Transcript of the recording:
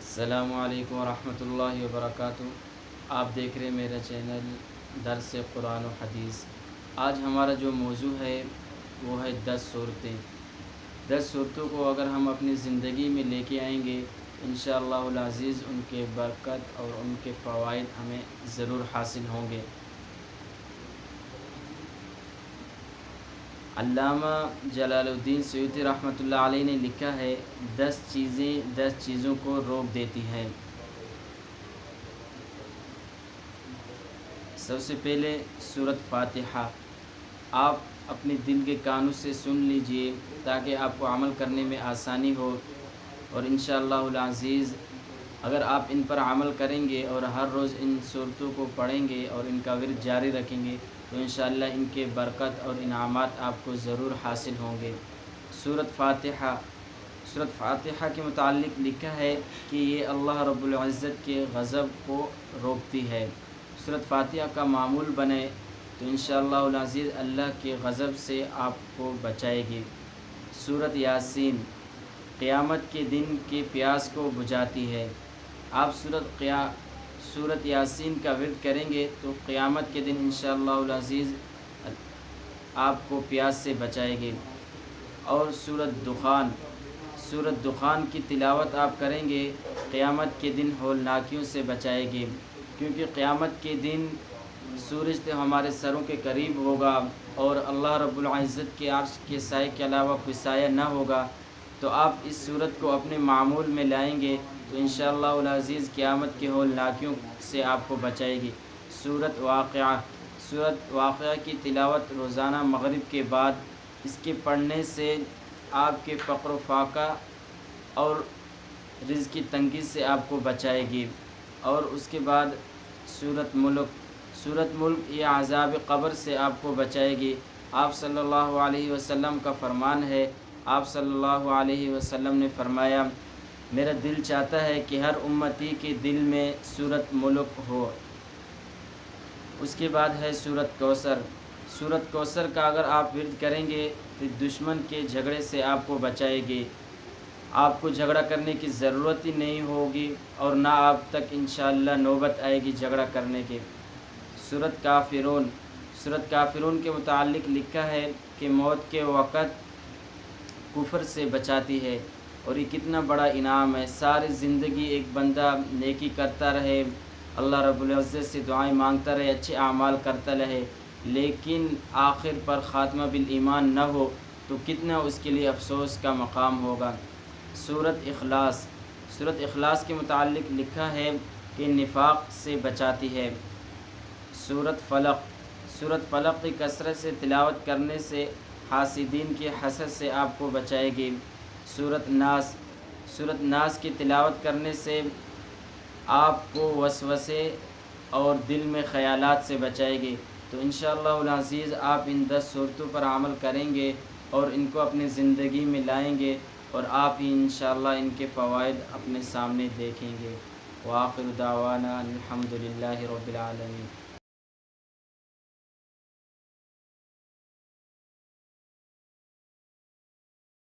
السلام علیکم ورحمۃ اللہ وبرکاتہ۔ آپ دیکھ رہے ہیں میرا چینل درس قرآن و حدیث۔ آج ہمارا جو موضوع ہے وہ ہے 10 صورتیں۔ 10 صورتوں کو اگر ہم اپنی زندگی میں لے کے آئیں گے انشاءاللہ العزیز ان کے برکت اور ان کے فوائد ہمیں ضرور حاصل ہوں گے۔ علامہ جلال الدین سیوطی رحمۃ اللہ علیہ نے لکھا ہے 10 چیزوں کو روک دیتی ہیں۔ سب سے پہلے سورۃ فاتحہ آپ اپنے دل کے کانوں سے سن لیجئے تاکہ آپ کو عمل کرنے میں آسانی ہو، اور انشاءاللہ العزیز اگر آپ ان پر عمل کریں گے اور ہر روز ان صورتوں کو پڑھیں گے اور ان کا ورد جاری رکھیں گے تو انشاءاللہ ان کے برکت اور انعامات آپ کو ضرور حاصل ہوں گے۔ سورۃ فاتحہ کے متعلق لکھا ہے کہ یہ اللہ رب العزت کے غضب کو روکتی ہے۔ سورۃ فاتحہ کا معمول بنے تو انشاءاللہ العزیز اللہ کے غضب سے آپ کو بچائے گی۔ سورۃ یاسین قیامت کے دن کے پیاس کو بجھاتی ہے۔ آپ سورۃ یاسین کا ورد کریں گے تو قیامت کے دن انشاءاللہ العزیز آپ کو پیاس سے بچائے گی۔ اور سورۃ دخان کی تلاوت آپ کریں گے قیامت کے دن ہولناکیوں سے بچائے گی، کیونکہ قیامت کے دن سورج تو ہمارے سروں کے قریب ہوگا اور اللہ رب العزت کے عرش کے سائے کے علاوہ کوئی سایہ نہ ہوگا، تو آپ اس صورت کو اپنے معمول میں لائیں گے تو انشاءاللہ العزیز قیامت کے ہولناکیوں سے آپ کو بچائے گی۔ سورۃ واقعہ کی تلاوت روزانہ مغرب کے بعد اس کے پڑھنے سے آپ کے فقر و فاقہ اور رزق کی تنگی سے آپ کو بچائے گی۔ اور اس کے بعد سورۃ ملک یہ عذاب قبر سے آپ کو بچائے گی۔ آپ صلی اللہ علیہ وسلم کا فرمان ہے، آپ صلی اللہ علیہ وسلم نے فرمایا میرا دل چاہتا ہے کہ ہر امتی کے دل میں سورۃ ملک ہو۔ اس کے بعد ہے سورۃ کوثر کا اگر آپ ورد کریں گے تو دشمن کے جھگڑے سے آپ کو بچائے گی، آپ کو جھگڑا کرنے کی ضرورت ہی نہیں ہوگی اور نہ آپ تک انشاءاللہ نوبت آئے گی جھگڑا کرنے کی۔ سورۃ کافرون کے متعلق لکھا ہے کہ موت کے وقت کفر سے بچاتی ہے، اور یہ کتنا بڑا انعام ہے۔ ساری زندگی ایک بندہ نیکی کرتا رہے، اللہ رب العزت سے دعائیں مانگتا رہے، اچھے اعمال کرتا رہے، لیکن آخر پر خاتمہ بالایمان نہ ہو تو کتنا اس کے لیے افسوس کا مقام ہوگا۔ سورۃ اخلاص کے متعلق لکھا ہے کہ نفاق سے بچاتی ہے۔ سورۃ فلق کی کثرت سے تلاوت کرنے سے حاسدین کے حسد سے آپ کو بچائے گی۔ سورۃ ناس کی تلاوت کرنے سے آپ کو وسوسے اور دل میں خیالات سے بچائے گی۔ تو انشاءاللہ العزیز آپ ان 10 صورتوں پر عمل کریں گے اور ان کو اپنی زندگی میں لائیں گے اور آپ ہی انشاءاللہ ان کے فوائد اپنے سامنے دیکھیں گے۔ وآخر دعوانا الحمدللہ رب العالمین۔